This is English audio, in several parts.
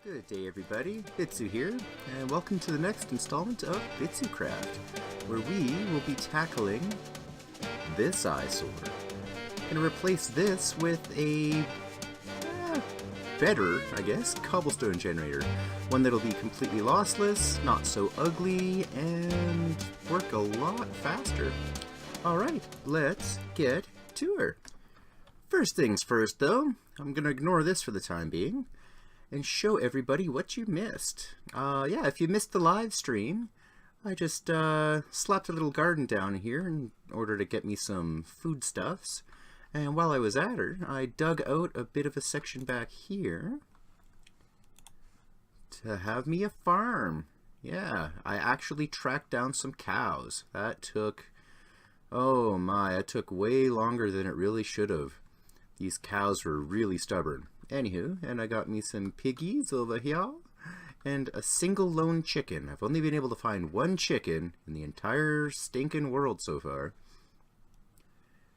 Good day everybody, Bitsu here, and welcome to the next installment of BitszuCraft, where we will be tackling this eyesore. I'm going to replace this with a better, I guess, cobblestone generator. One that'll be completely lossless, not so ugly, and work a lot faster. Alright, let's get to her. First things first though, I'm going to ignore this for the time being and show everybody what you missed. Yeah, if you missed the live stream, I just slapped a little garden down here in order to get me some foodstuffs. And while I was at her, I dug out a bit of a section back here to have me a farm. Yeah, I actually tracked down some cows. That took, oh my, it took way longer than it really should have. These cows were really stubborn. Anywho, and I got me some piggies over here, and a single lone chicken. I've only been able to find one chicken in the entire stinking world so far.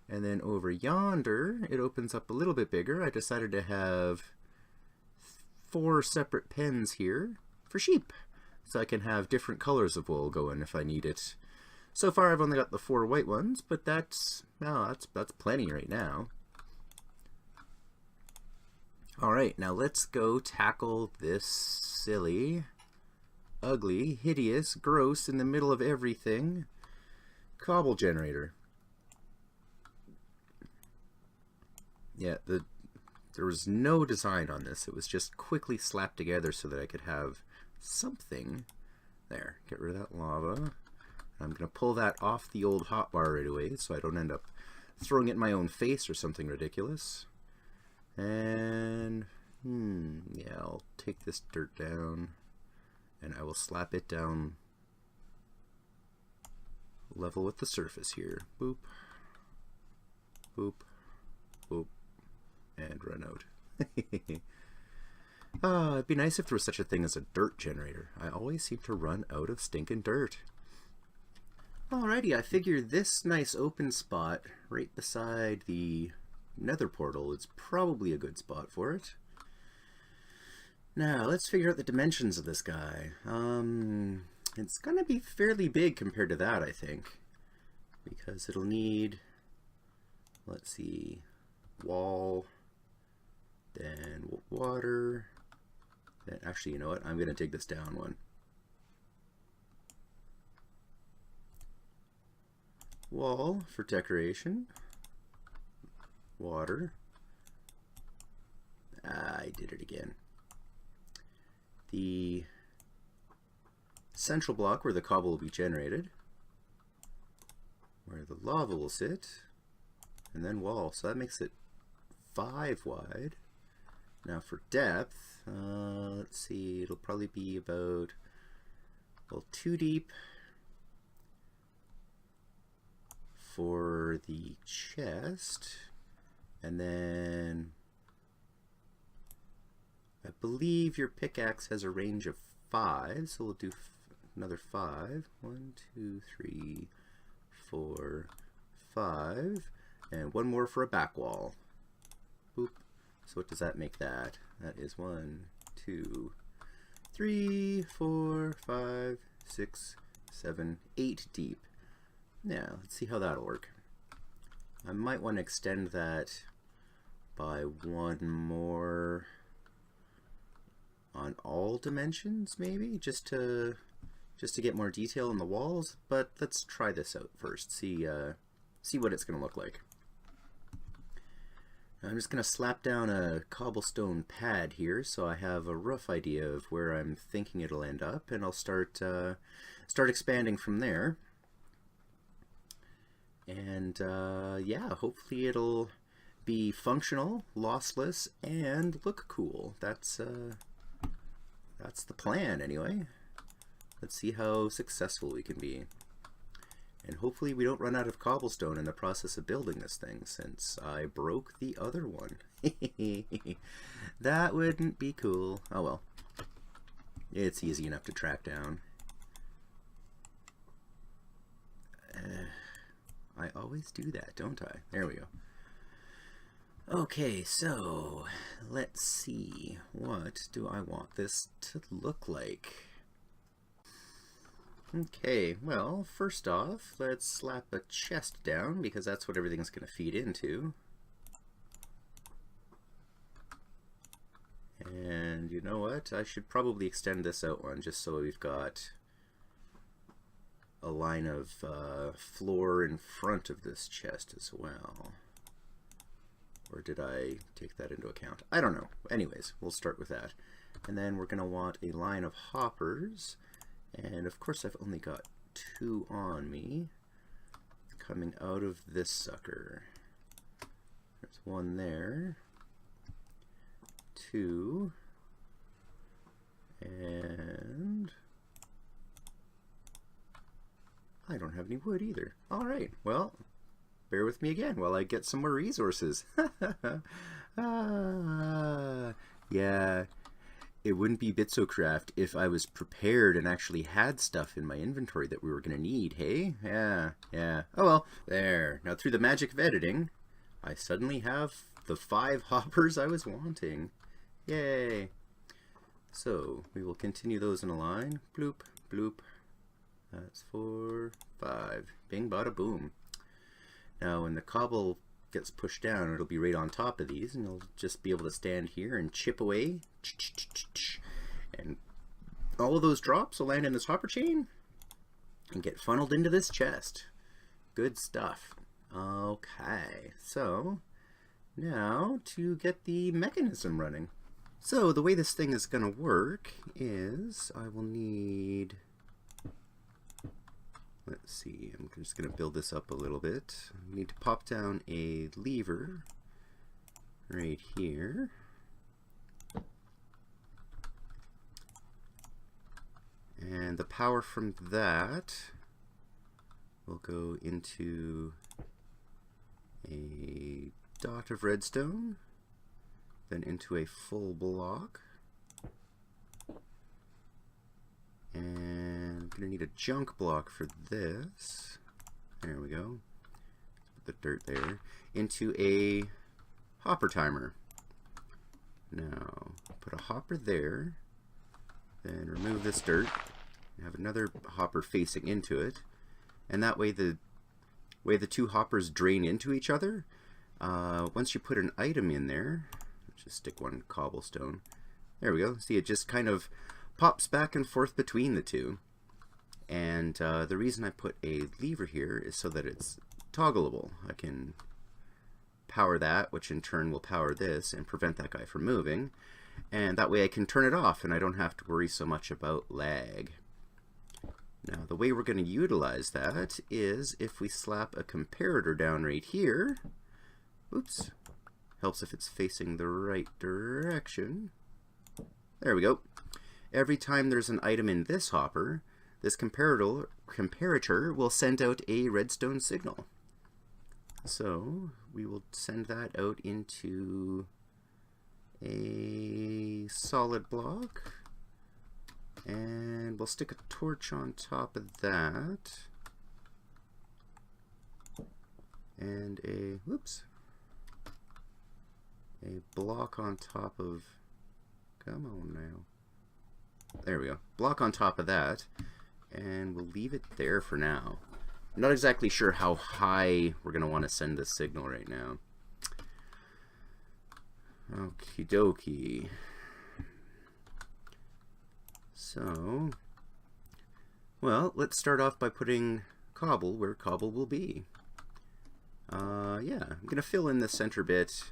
And then over yonder, it opens up a little bit bigger. I decided to have 4 separate pens here for sheep, so I can have different colors of wool going if I need it. So far I've only got the 4 white ones, but that's plenty right now. Alright, now let's go tackle this silly, ugly, hideous, gross, in the middle of everything cobble generator. Yeah, there was no design on this. It was just quickly slapped together so that I could have something. There, get rid of that lava. I'm going to pull that off the old hotbar right away so I don't end up throwing it in my own face or something ridiculous. And, yeah, I'll take this dirt down, and I will slap it down level with the surface here. Boop, boop, boop, and run out. It'd be nice if there was such a thing as a dirt generator. I always seem to run out of stinking dirt. Alrighty, I figure this nice open spot right beside the nether portal is probably a good spot for it. Now let's figure out the dimensions of this guy. It's gonna be fairly big compared to that, I think, because it'll need, let's see, wall, then water, then actually, you know what, I'm gonna dig this down one. Wall for decoration. Water. I did it again. The central block where the cobble will be generated, where the lava will sit, and then wall. So that makes it 5 wide. Now for depth, let's see, it'll probably be about, well, 2 deep for the chest. And then I believe your pickaxe has a range of 5, so we'll do another 5. 1, 2, 3, 4, 5, and one more for a back wall. Boop. So what does that make that? That is 1, 2, 3, 4, 5, 6, 7, 8 deep. Now let's see how that'll work. I might want to extend that by 1 more on all dimensions, maybe, just to get more detail on the walls. But let's try this out first. See what it's going to look like. I'm just going to slap down a cobblestone pad here, so I have a rough idea of where I'm thinking it'll end up, and I'll start expanding from there. And yeah, hopefully it'll be functional, lossless, and look cool. That's the plan anyway. Let's see how successful we can be. And hopefully we don't run out of cobblestone in the process of building this thing, since I broke the other one. That wouldn't be cool. Oh well. It's easy enough to track down. I always do that, don't I? There we go. Okay, so let's see. What do I want this to look like? Okay, well, first off, let's slap a chest down because that's what everything's going to feed into. And you know what? I should probably extend this out one just so we've got a line of floor in front of this chest as well. Or did I take that into account? I don't know. Anyways, we'll start with that. And then we're going to want a line of hoppers. And of course I've only got 2 on me coming out of this sucker. There's 1 there. 2. And I don't have any wood either. Alright, well, bear with me again while I get some more resources. Yeah, it wouldn't be BitszuCraft if I was prepared and actually had stuff in my inventory that we were going to need, hey? Yeah. Oh well, there. Now through the magic of editing, I suddenly have the 5 hoppers I was wanting. Yay! So, we will continue those in a line. Bloop, bloop. That's 4, 5. Bing, bada, boom. Now, when the cobble gets pushed down, it'll be right on top of these, and you'll just be able to stand here and chip away. And all of those drops will land in this hopper chain and get funneled into this chest. Good stuff. Okay, so now to get the mechanism running. So the way this thing is going to work is I will need, let's see, I'm just going to build this up a little bit. I need to pop down a lever right here. And the power from that will go into a dot of redstone, then into a full block. And I'm going to need a junk block for this. There we go. Put the dirt there. Into a hopper timer. Now, put a hopper there. Then remove this dirt. Have another hopper facing into it. And that way the 2 hoppers drain into each other. Once you put an item in there, just stick 1 cobblestone. There we go. See, it just kind of pops back and forth between the 2. And the reason I put a lever here is so that it's toggleable. I can power that, which in turn will power this and prevent that guy from moving. And that way I can turn it off and I don't have to worry so much about lag. Now the way we're going to utilize that is if we slap a comparator down right here. Oops. Helps if it's facing the right direction. There we go. Every time there's an item in this hopper, this comparator will send out a redstone signal. So we will send that out into a solid block, and we'll stick a torch on top of that, and a block on top of, come on now, there we go, block on top of that, and we'll leave it there for now. I'm not exactly sure how high we're going to want to send this signal right now. Okie dokie. So, well, let's start off by putting Cobble where Cobble will be. Yeah, I'm going to fill in the center bit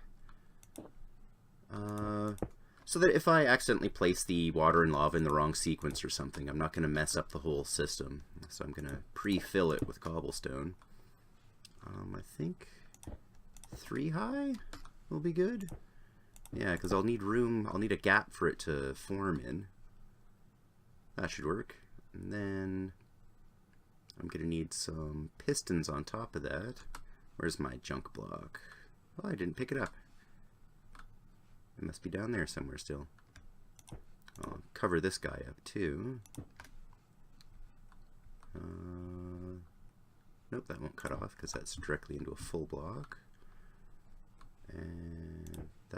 so that if I accidentally place the water and lava in the wrong sequence or something, I'm not going to mess up the whole system. So I'm going to pre-fill it with cobblestone. I think 3 high will be good. Yeah, because I'll need room, I'll need a gap for it to form in. That should work. And then I'm going to need some pistons on top of that. Where's my junk block? Oh, I didn't pick it up. It must be down there somewhere still. I'll cover this guy up too. Nope, that won't cut off because that's directly into a full block. And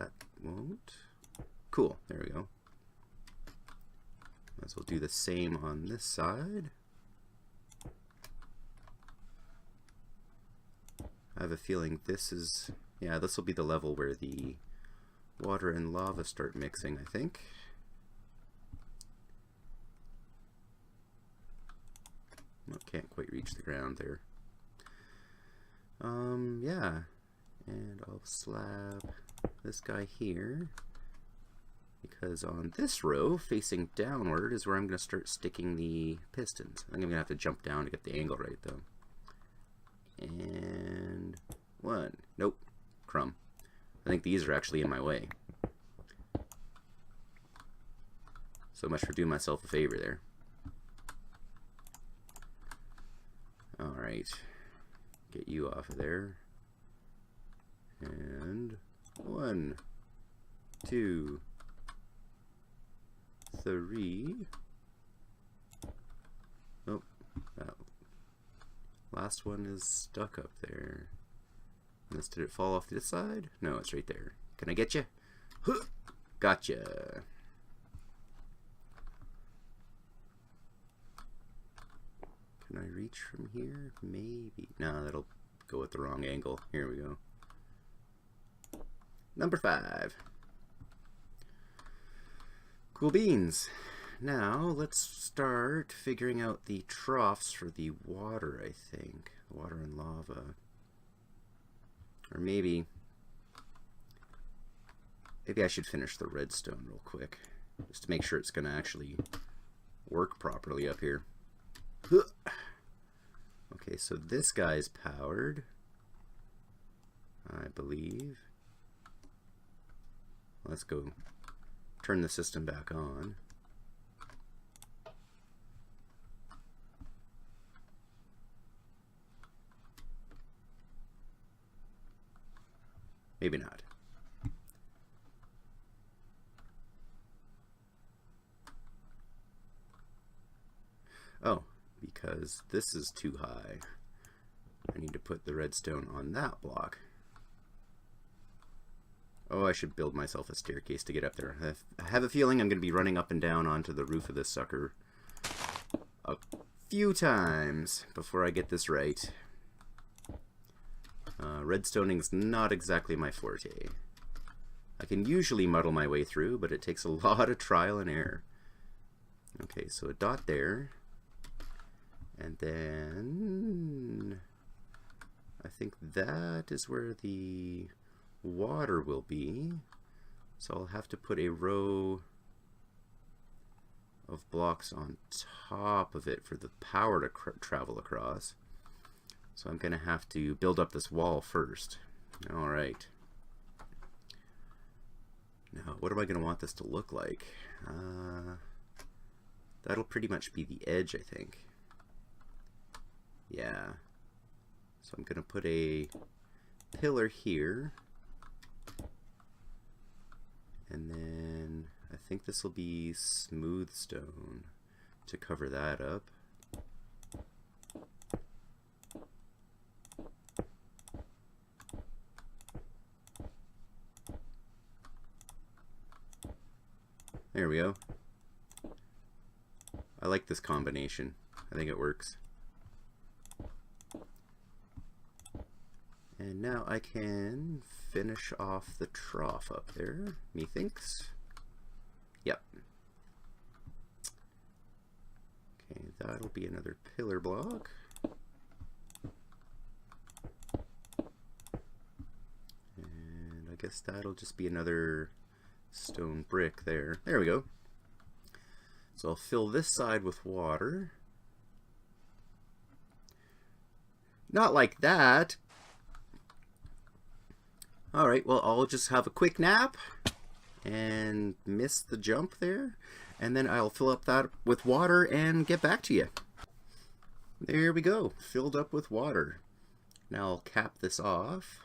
that won't. Cool, there we go. Might as well do the same on this side. I have a feeling this is, yeah, this will be the level where the water and lava start mixing, I think. Oh, can't quite reach the ground there. Yeah. And I'll slab this guy here, because on this row, facing downward, is where I'm going to start sticking the pistons. I think I'm going to have to jump down to get the angle right, though. And one. Nope. Crumb. I think these are actually in my way. So much for doing myself a favor there. Alright. Get you off of there. And 1, 2, 3. Oh, that last one is stuck up there. Unless, did it fall off this side? No, it's right there. Can I get you? Huh! Gotcha. Can I reach from here? Maybe. No, that'll go at the wrong angle. Here we go. Number 5. Cool beans. Now let's start figuring out the troughs for the water, I think. Water and lava. Or maybe I should finish the redstone real quick, just to make sure it's going to actually work properly up here. Okay, so this guy's powered, I believe. Let's go turn the system back on. Maybe not. Oh, because this is too high. I need to put the redstone on that block. Oh, I should build myself a staircase to get up there. I have a feeling I'm going to be running up and down onto the roof of this sucker a few times before I get this right. Redstoning is not exactly my forte. I can usually muddle my way through, but it takes a lot of trial and error. Okay, so a dot there. And then I think that is where the water will be. So I'll have to put a row of blocks on top of it for the power to travel across. So I'm going to have to build up this wall first. Alright. Now, what am I going to want this to look like? That'll pretty much be the edge, I think. Yeah. So I'm going to put a pillar here. And then I think this will be smooth stone to cover that up. There we go. I like this combination. I think it works. And now I can finish off the trough up there, methinks. Yep. Okay, that'll be another pillar block. And I guess that'll just be another stone brick there. There we go. So I'll fill this side with water. Not like that. Alright, well, I'll just have a quick nap and miss the jump there, and then I'll fill up that with water and get back to you. There we go, filled up with water. Now I'll cap this off.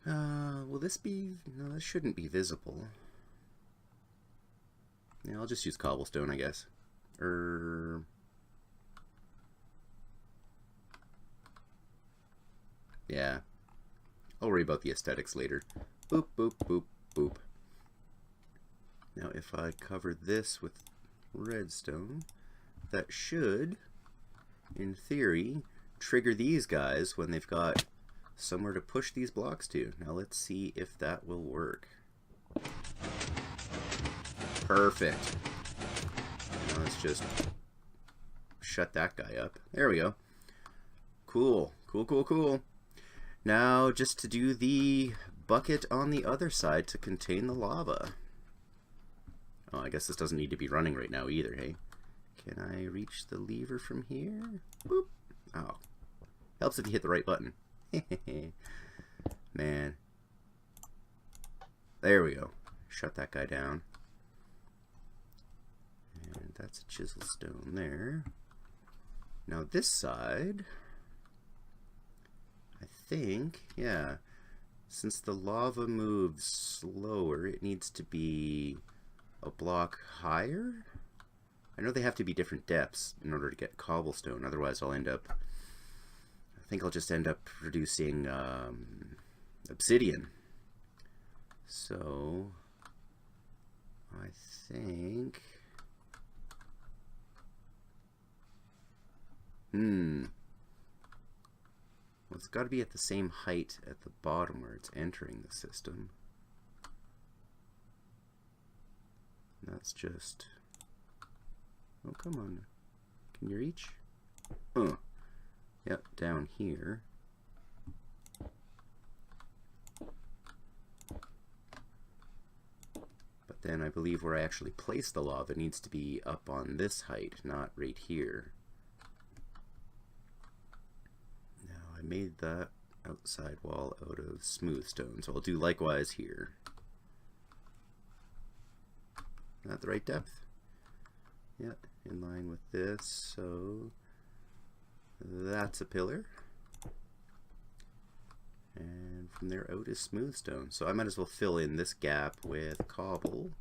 Will this be... No, this shouldn't be visible. Yeah, I'll just use cobblestone, I guess. Yeah. I'll worry about the aesthetics later. Boop, boop, boop, boop. Now if I cover this with redstone, that should, in theory, trigger these guys when they've got somewhere to push these blocks to. Now let's see if that will work. Perfect. Now let's just shut that guy up. There we go. Cool, cool, cool, cool. Now just to do the bucket on the other side to contain the lava. Oh, I guess this doesn't need to be running right now either, hey? Can I reach the lever from here? Boop. Oh. Helps if you hit the right button. Man. There we go. Shut that guy down. And that's a chisel stone there. Now this side, I think, yeah, since the lava moves slower, it needs to be a block higher. I know they have to be different depths in order to get cobblestone, otherwise I'll end up, I think I'll just end up producing obsidian. So I think, well, it's got to be at the same height at the bottom where it's entering the system. That's just, oh, come on. Can you reach? Oh, yep, down here. But then I believe where I actually place the lava needs to be up on this height, not right here. Now I made that outside wall out of smooth stone, so I'll do likewise here. Not the right depth. Yeah, in line with this, so that's a pillar. And from there out is smooth stone. So I might as well fill in this gap with cobble,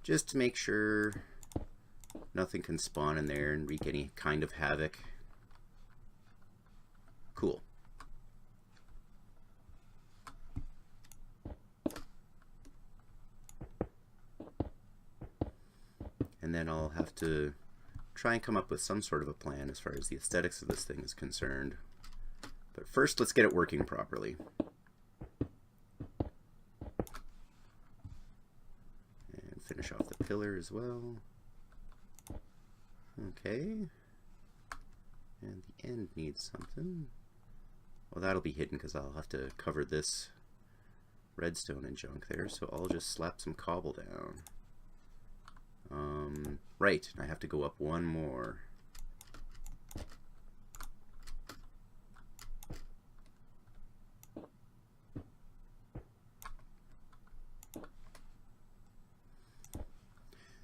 just to make sure nothing can spawn in there and wreak any kind of havoc. Cool. And then I'll have to try and come up with some sort of a plan as far as the aesthetics of this thing is concerned. But first, let's get it working properly. And finish off the pillar as well. Okay. And the end needs something. Well, that'll be hidden because I'll have to cover this redstone and junk there, so I'll just slap some cobble down. Right, I have to go up one more.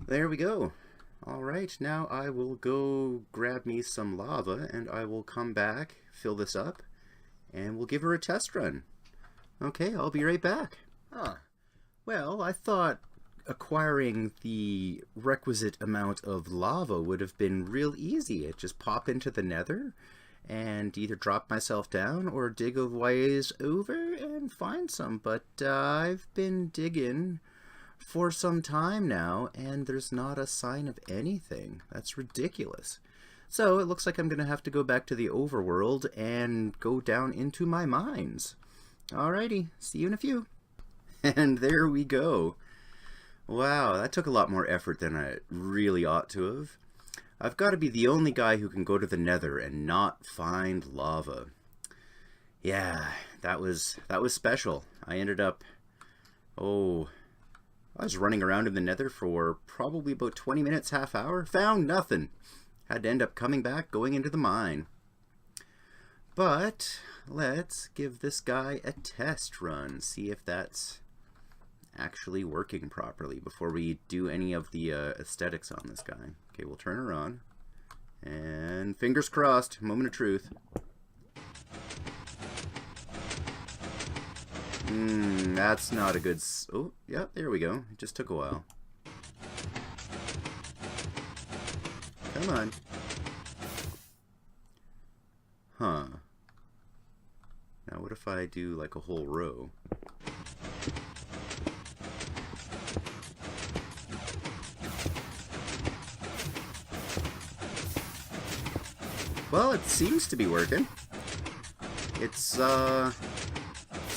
There we go. Alright, now I will go grab me some lava and I will come back, fill this up, and we'll give her a test run. Okay, I'll be right back. Well, I thought acquiring the requisite amount of lava would have been real easy. I'd just pop into the nether and either drop myself down or dig a ways over and find some. But I've been digging for some time now and there's not a sign of anything. That's ridiculous. So it looks like I'm going to have to go back to the overworld and go down into my mines. Alrighty, see you in a few. And there we go. Wow, that took a lot more effort than I really ought to have. I've got to be the only guy who can go to the nether and not find lava. Yeah, that was special. I ended up, I was running around in the nether for probably about 20 minutes, half hour. Found nothing. Had to end up coming back, going into the mine. But let's give this guy a test run, see if that's actually working properly before we do any of the aesthetics on this guy. Okay, we'll turn her on. And fingers crossed, moment of truth. That's not a good... Oh, yeah, there we go. It just took a while. Come on. Huh. Now what if I do like a whole row? Well, it seems to be working. It's a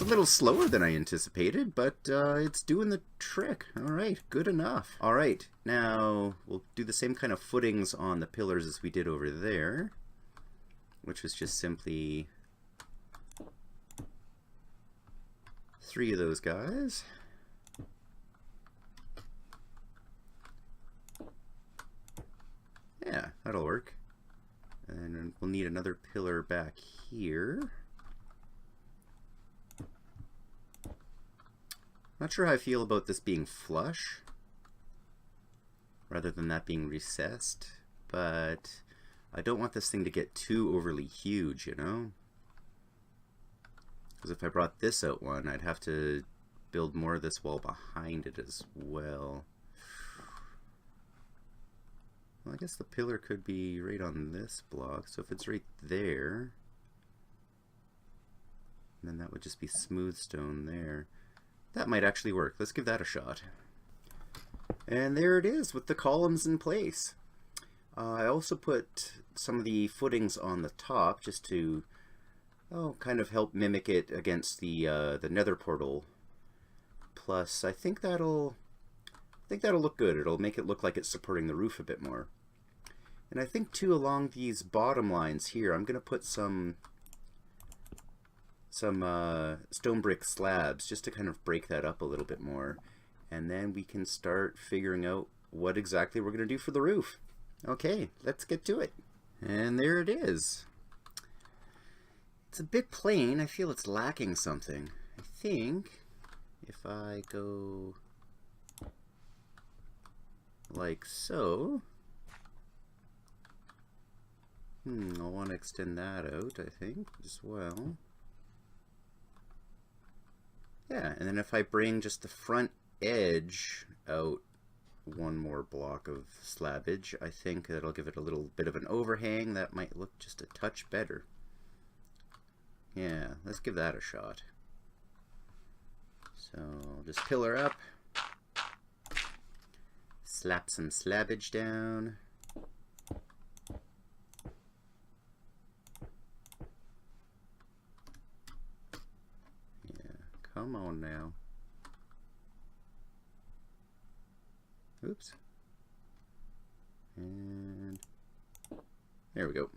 little slower than I anticipated, but it's doing the trick. Alright, good enough. Alright, now we'll do the same kind of footings on the pillars as we did over there, which was just simply 3 of those guys. Yeah, that'll work. And we'll need another pillar back here. Not sure how I feel about this being flush rather than that being recessed, but I don't want this thing to get too overly huge, you know? Because if I brought this out one, I'd have to build more of this wall behind it as well. Well, I guess the pillar could be right on this block, so if it's right there, then that would just be smooth stone there. That might actually work. Let's give that a shot. And there it is with the columns in place. I also put some of the footings on the top just to kind of help mimic it against the nether portal. Plus, I think that'll look good. It'll make it look like it's supporting the roof a bit more. And I think too, along these bottom lines here, I'm gonna put some stone brick slabs just to kind of break that up a little bit more, and then we can start figuring out what exactly we're going to do for the roof. Okay, let's get to it. And there it is. It's a bit plain. I feel it's lacking something. I think if I go like so, I'll want to extend that out, I think, as well. Yeah, and then if I bring just the front edge out one more block of slabbage, I think that'll give it a little bit of an overhang. That might look just a touch better. Yeah, let's give that a shot. So I'll just pillar up, slap some slabbage down. Come on now. Oops. And there we go.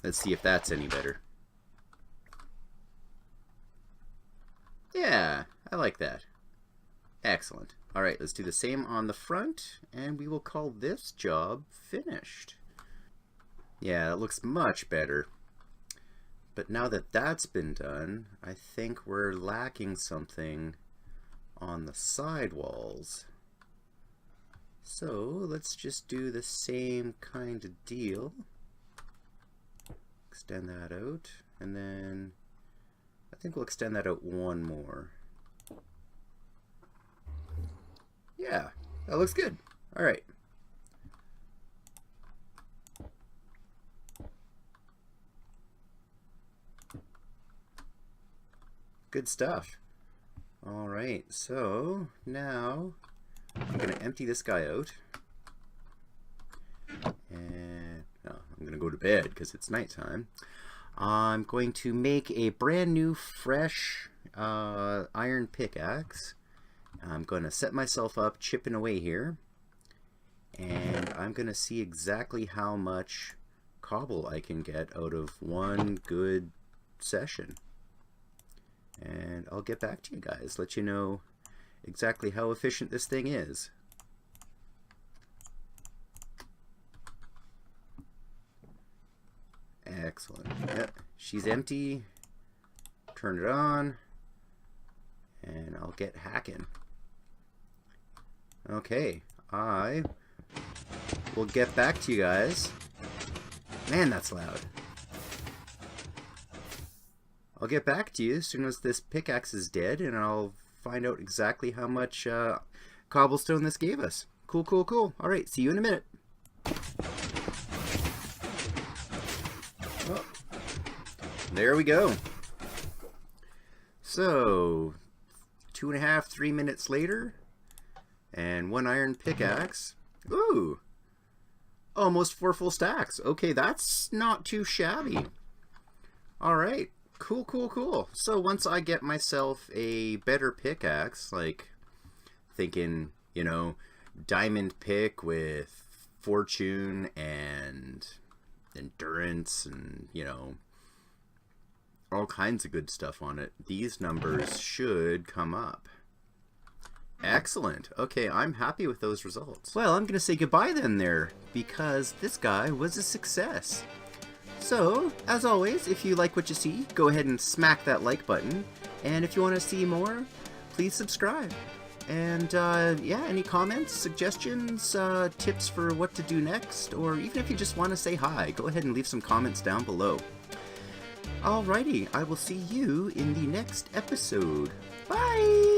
Let's see if that's any better. Yeah, I like that. Excellent. Alright, let's do the same on the front, and we will call this job finished. Yeah, it looks much better. But now that that's been done, I think we're lacking something on the side walls. So let's just do the same kind of deal. Extend that out, and then I think we'll extend that out one more. Yeah, that looks good. All right. Good stuff. All right, so now I'm going to empty this guy out. And I'm going to go to bed because it's nighttime. I'm going to make a brand new, fresh iron pickaxe. I'm going to set myself up chipping away here. And I'm going to see exactly how much cobble I can get out of one good session. And I'll get back to you guys, let you know exactly how efficient this thing is. Excellent. Yep, she's empty. Turn it on, and I'll get hacking. Okay, I will get back to you guys. Man, that's loud. I'll get back to you as soon as this pickaxe is dead, and I'll find out exactly how much cobblestone this gave us. Cool, cool, cool. All right, see you in a minute. there we go. So, 2.5, 3 minutes later, and 1 iron pickaxe. Ooh! Almost 4 full stacks. Okay, that's not too shabby. Alright, cool, cool, cool. So once I get myself a better pickaxe, like thinking, you know, diamond pick with fortune and endurance and, you know, all kinds of good stuff on it, these numbers should come up. Excellent. Okay, I'm happy with those results. Well, I'm going to say goodbye then there, because this guy was a success. So, as always, if you like what you see, go ahead and smack that like button. And if you want to see more, please subscribe. And, yeah, any comments, suggestions, tips for what to do next, or even if you just want to say hi, go ahead and leave some comments down below. Alrighty, I will see you in the next episode. Bye!